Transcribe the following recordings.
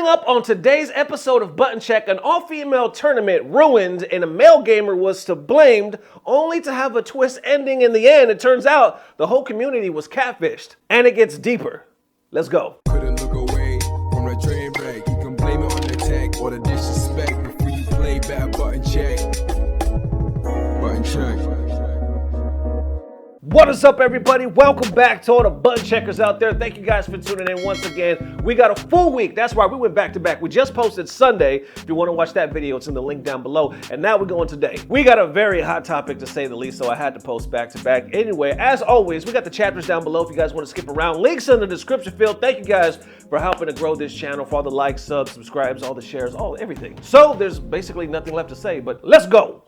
Coming up on today's episode of Button Check, an all-female tournament ruined and a male gamer was to blamed, only to have a twist ending in the end. It turns out the whole community was catfished. And it gets deeper. Let's go. Couldn't look away from the train wreck. You can blame it on the tech or the disrespect before you play bad. Button check. Button check. What is up, everybody? Welcome back to all the button checkers out there. Thank you guys for tuning in once again. We got a full week. That's right, we went back to back. We just posted Sunday. If you want to watch that video, it's in the link down below. And now we're going today. We got a very hot topic to say the least, so I had to post back to back. Anyway, as always, we got the chapters down below if you guys want to skip around. Links in the description field. Thank you guys for helping to grow this channel, for all the likes, subs, subscribes, all the shares, everything. So there's basically nothing left to say, but let's go.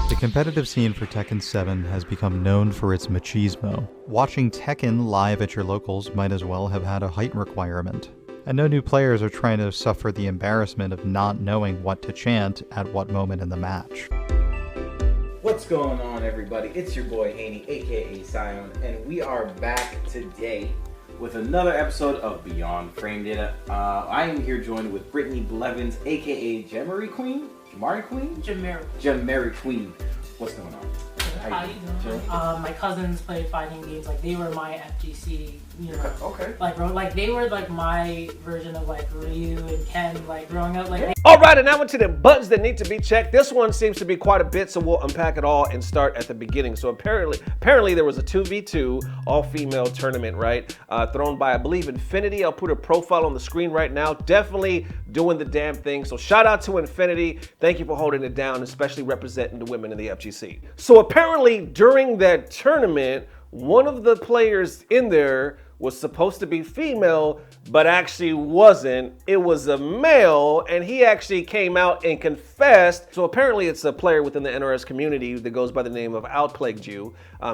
The competitive scene for Tekken 7 has become known for its machismo. Watching Tekken live at your locals might as well have had a height requirement. And no new players are trying to suffer the embarrassment of not knowing what to chant at what moment in the match. What's going on, everybody? It's your boy Haney, aka Sion, and we are back today with another episode of Beyond Frame Data. I am here joined with Brittany Blevins, aka Jamari Queen? Jamari Queen. What's going on? How you doing? My cousins played fighting games. Like, they were my FGC, you know. Okay. Like they were like my version of like Ryu and Ken, like growing up. Like. All right, and now into the buttons that need to be checked. This one seems to be quite a bit, so we'll unpack it all and start at the beginning. So apparently there was a 2v2 all-female tournament, right? Thrown by, I believe, Infinity. I'll put a profile on the screen right now. Definitely doing the damn thing. So shout out to Infinity. Thank you for holding it down, especially representing the women in the FGC. So apparently during that tournament, one of the players in there was supposed to be female, but actually wasn't. It was a male, and he actually came out and confessed. So apparently it's a player within the NRS community that goes by the name of outraged.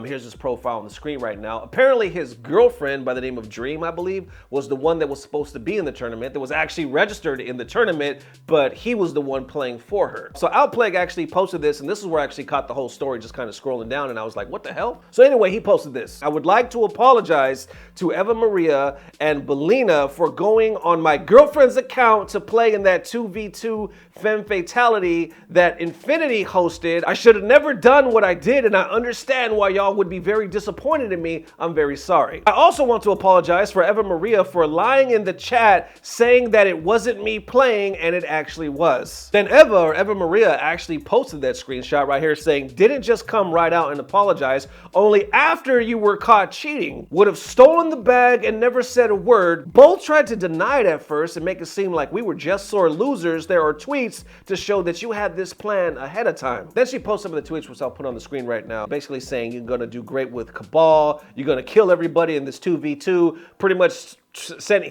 Here's his profile on the screen right now. Apparently his girlfriend by the name of Dream, I believe, was the one that was supposed to be in the tournament, that was actually registered in the tournament, but he was the one playing for her. So outraged actually posted this, and this is where I actually caught the whole story, just kind of scrolling down, and I was like, what the hell? So anyway, he posted this. I would like to apologize to Eva Maria and Belina for going on my girlfriend's account to play in that 2v2 femme fatality that Infinity hosted. I should have never done what I did, and I understand why y'all would be very disappointed in me. I'm very sorry. I also want to apologize for Eva Maria for lying in the chat saying that it wasn't me playing, and it actually was. Then Eva Maria actually posted that screenshot right here saying, didn't just come right out and apologize, only after you were caught cheating. Would have stolen the bag and never said a word. Both tried to deny it at first and make it seem like we were just sore losers. There are tweets to show that you had this plan ahead of time. Then she posted some of the tweets, which I'll put on the screen right now, basically saying you're gonna do great with Cabal, you're gonna kill everybody in this 2v2, pretty much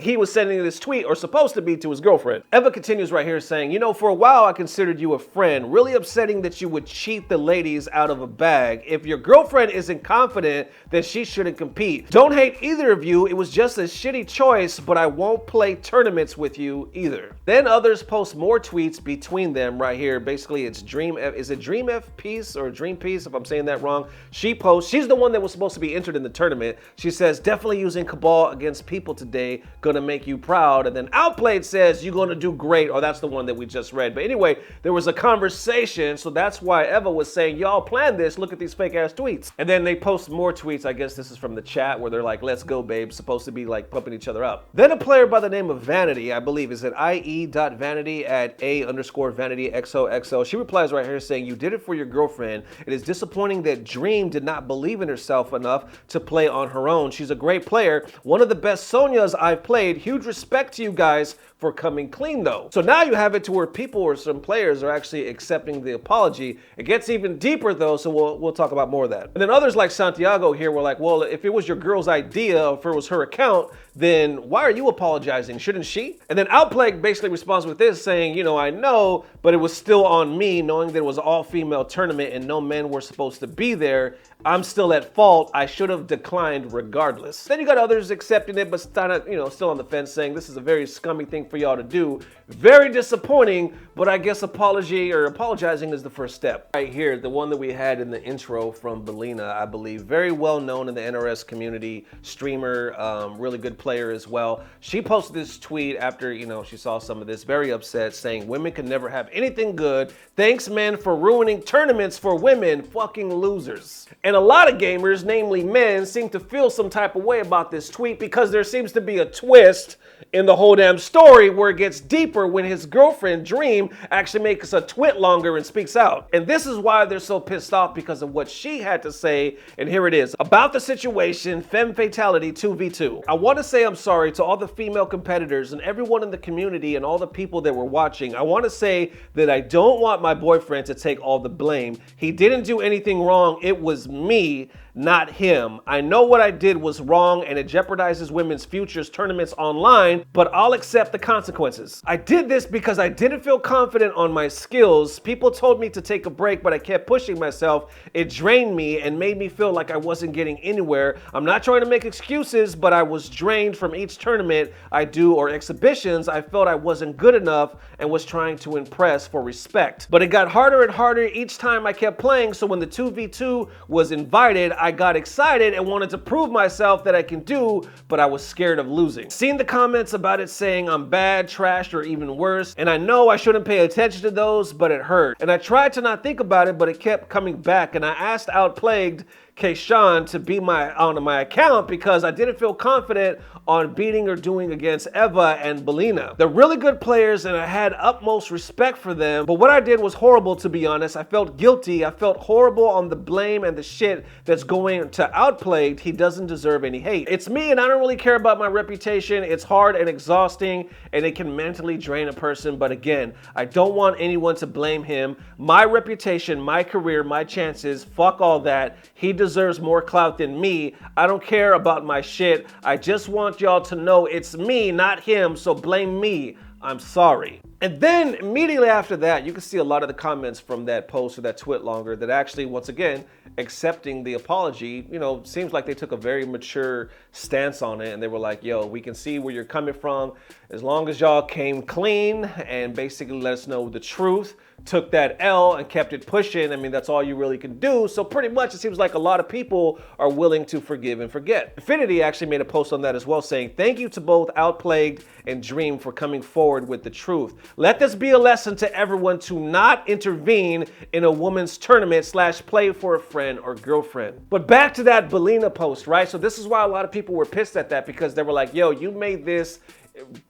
he was sending this tweet, or supposed to be, to his girlfriend. Eva continues right here saying, you know, for a while I considered you a friend. Really upsetting that you would cheat the ladies out of a bag. If your girlfriend isn't confident, then she shouldn't compete. Don't hate either of you. It was just a shitty choice, but I won't play tournaments with you either. Then others post more tweets between them right here. Basically, it's is it Dream F Peace or Dream Peace, if I'm saying that wrong? She posts, she's the one that was supposed to be entered in the tournament. She says, definitely using Cabal against people today, gonna make you proud. And then Outplayed says, you're gonna do great, or that's the one that we just read. But anyway, there was a conversation, so that's why Eva was saying, y'all planned this, look at these fake ass tweets. And then they post more tweets, I guess this is from the chat, where they're like, let's go babe, supposed to be like pumping each other up. Then a player by the name of Vanity, I believe, is at ie.vanity at a_vanity_xo. She replies right here saying, you did it for your girlfriend. It is disappointing that Dream did not believe in herself enough to play on her own. She's a great player, one of the best Sonias I've played. Huge respect to you guys for coming clean though. So now you have it to where people or some players are actually accepting the apology. It gets even deeper though, so we'll talk about more of that. And then others like Santiago here were like, well, if it was your girl's idea, or if it was her account, then why are you apologizing? Shouldn't she? And then Outplague basically responds with this saying, you know, I know, but it was still on me knowing that it was an all-female tournament and no men were supposed to be there. I'm still at fault. I should have declined regardless. Then you got others accepting it, but still on the fence saying this is a very scummy thing for y'all to do. Very disappointing, but I guess apologizing is the first step. Right here, the one that we had in the intro from Belina, I believe, very well known in the NRS community, streamer, really good player as well. She posted this tweet after, she saw some of this, very upset, saying women can never have anything good. Thanks, men, for ruining tournaments for women, fucking losers. And a lot of gamers, namely men, seem to feel some type of way about this tweet because there seems to be a twist in the whole damn story where it gets deeper when his girlfriend Dream actually makes a twit longer and speaks out. And this is why they're so pissed off, because of what she had to say. And here it is. About the situation, Femme Fatality 2v2. I want to say I'm sorry to all the female competitors and everyone in the community and all the people that were watching. I want to say that I don't want my boyfriend to take all the blame. He didn't do anything wrong. It was me, not him. I know what I did was wrong and it jeopardizes women's futures tournaments online, but I'll accept the consequences. I did this because I didn't feel confident on my skills. People told me to take a break, but I kept pushing myself. It drained me and made me feel like I wasn't getting anywhere. I'm not trying to make excuses, but I was drained from each tournament I do or exhibitions. I felt I wasn't good enough and was trying to impress for respect. But it got harder and harder each time I kept playing, so when the 2v2 was invited, I got excited and wanted to prove myself that I can do, but I was scared of losing. Seeing the comments about it saying I'm bad, trashed, or even worse, and I know I shouldn't pay attention to those, but it hurt. And I tried to not think about it, but it kept coming back, and I asked Outplagued Kayshawn to be on my account because I didn't feel confident on beating or doing against Eva and Belina. They're really good players and I had utmost respect for them, but what I did was horrible, to be honest. I felt guilty. I felt horrible on the blame and the shit that's going to Outplagued. He doesn't deserve any hate. It's me and I don't really care about my reputation. It's hard and exhausting and it can mentally drain a person, but again, I don't want anyone to blame him. My reputation, my career, my chances, fuck all that. He deserves more clout than me. I don't care about my shit. I just want y'all to know it's me, not him, so blame me. I'm sorry. And then immediately after that, you can see a lot of the comments from that post or that twit longer that actually, once again, accepting the apology. Seems like they took a very mature stance on it and they were like, yo, we can see where you're coming from. As long as y'all came clean and basically let us know the truth, took that L and kept it pushing, that's all you really can do. So pretty much it seems like a lot of people are willing to forgive and forget. Infinity actually made a post on that as well saying, thank you to both Outplagued and Dream for coming forward with the truth. Let this be a lesson to everyone to not intervene in a woman's tournament / play for a friend or girlfriend. But back to that Belina post, right? So this is why a lot of people were pissed at that, because they were like, yo, you made this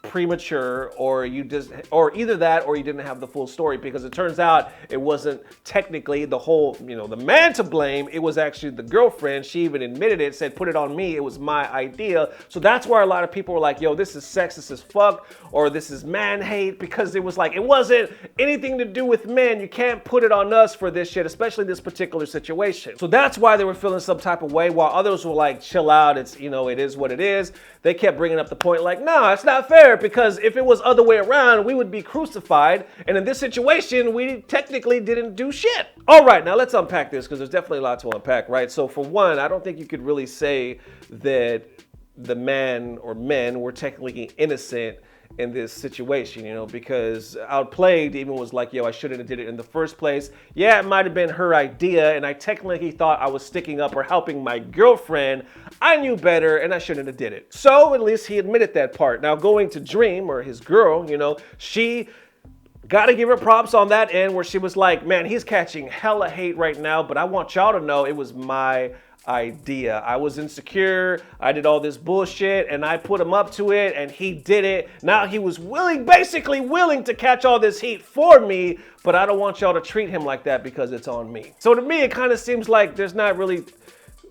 premature, or either that or you didn't have the full story, because it turns out it wasn't technically the whole, the man to blame. It was actually the girlfriend. She even admitted it, said, put it on me. It was my idea. So that's why a lot of people were like, yo, this is sexist as fuck, or this is man hate, because it was like, it wasn't anything to do with men. You can't put it on us for this shit, especially this particular situation. So that's why they were feeling some type of way, while others were like, chill out. It's, it is what it is. They kept bringing up the point like, no, it's not fair, because if it was other way around, we would be crucified. And in this situation, we technically didn't do shit. All right, now let's unpack this, because there's definitely a lot to unpack, right? So for one, I don't think you could really say that the man or men were technically innocent in this situation, because Outplagued even was like, yo, I shouldn't have did it in the first place. Yeah, it might have been her idea, and I technically thought I was sticking up or helping my girlfriend. I knew better, and I shouldn't have did it. So at least he admitted that part. Now going to Dream, or his girl, she got to give her props on that end, where she was like, man, he's catching hella hate right now, but I want y'all to know it was my idea. I was insecure. I did all this bullshit and I put him up to it and he did it. Now he was basically willing to catch all this heat for me, but I don't want y'all to treat him like that because it's on me. So to me, it kind of seems like there's not really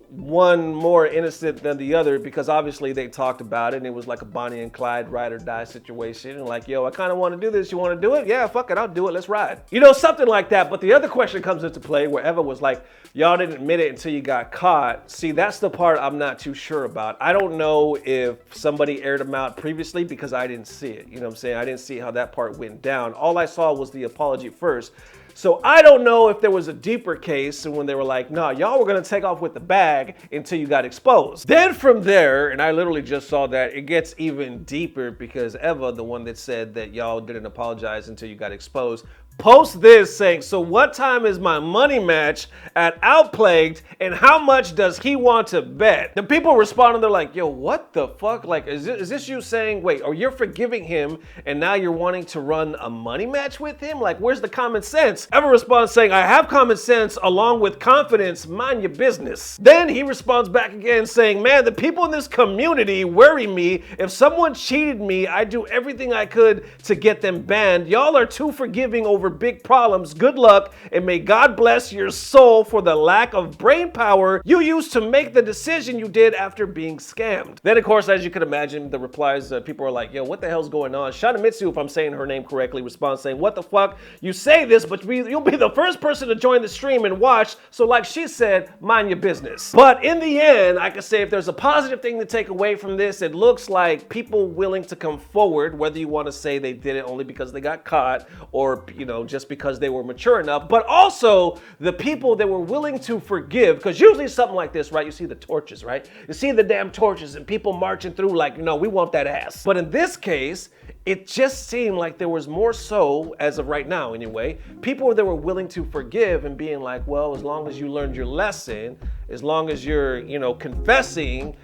one more innocent than the other because obviously they talked about it and it was like a Bonnie and Clyde ride or die situation. And like, yo, I kind of want to do this. You want to do it? Yeah, fuck it. I'll do it. Let's ride. You know, something like that. But the other question comes into play where Eva was like, y'all didn't admit it until you got caught. See, that's the part I'm not too sure about. I don't know if somebody aired them out previously because I didn't see it. You know what I'm saying? I didn't see how that part went down. All I saw was the apology first. So I don't know if there was a deeper case and when they were like, nah, y'all were gonna take off with the bag until you got exposed. Then from there, and I literally just saw that, it gets even deeper because Eva, the one that said that y'all didn't apologize until you got exposed, post this saying, so what time is my money match at Outplagued and how much does he want to bet? The people responding, they're like, yo, what the fuck? Like, is this you saying, wait, or you're forgiving him and now you're wanting to run a money match with him? Like, where's the common sense? Eva responds saying, I have common sense along with confidence, mind your business. Then he responds back again saying, man, the people in this community worry me. If someone cheated me, I do everything I could to get them banned. Y'all are too forgiving over big problems. Good luck and may God bless your soul for the lack of brain power you used to make the decision you did after being scammed. Then of course, as you can imagine, the replies, people are like, yo, what the hell's going on? Shanamitsu, if I'm saying her name correctly, responds saying, what the fuck? You say this, but you'll be the first person to join the stream and watch. So like she said, mind your business. But in the end, I can say if there's a positive thing to take away from this, it looks like people willing to come forward, whether you want to say they did it only because they got caught or, you know, just because they were mature enough, but also the people that were willing to forgive, because usually something like this, right, you see the torches, right? You see the damn torches and people marching through like, no, we want that ass. But in this case, it just seemed like there was more so, as of right now anyway, people that were willing to forgive and being like, well, as long as you learned your lesson, as long as you're, you know, confessing,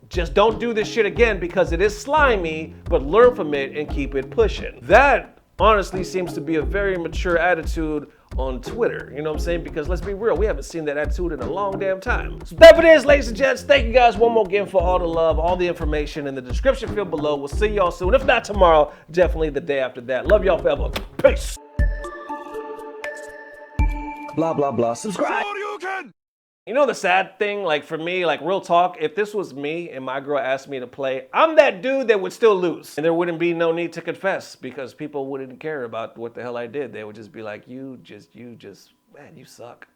just don't do this shit again because it is slimy, but learn from it and keep it pushing. That honestly seems to be a very mature attitude on Twitter, you know what I'm saying? Because let's be real, we haven't seen that attitude in a long damn time. So that it is, ladies and gents. Thank you guys one more again for all the love, all the information in the description field below. We'll see y'all soon. If not tomorrow, definitely the day after that. Love y'all forever. Peace. Blah, blah, blah. Subscribe. You know the sad thing, like for me, like real talk, if this was me and my girl asked me to play, I'm that dude that would still lose. And there wouldn't be no need to confess because people wouldn't care about what the hell I did. They would just be like, you just, man, you suck.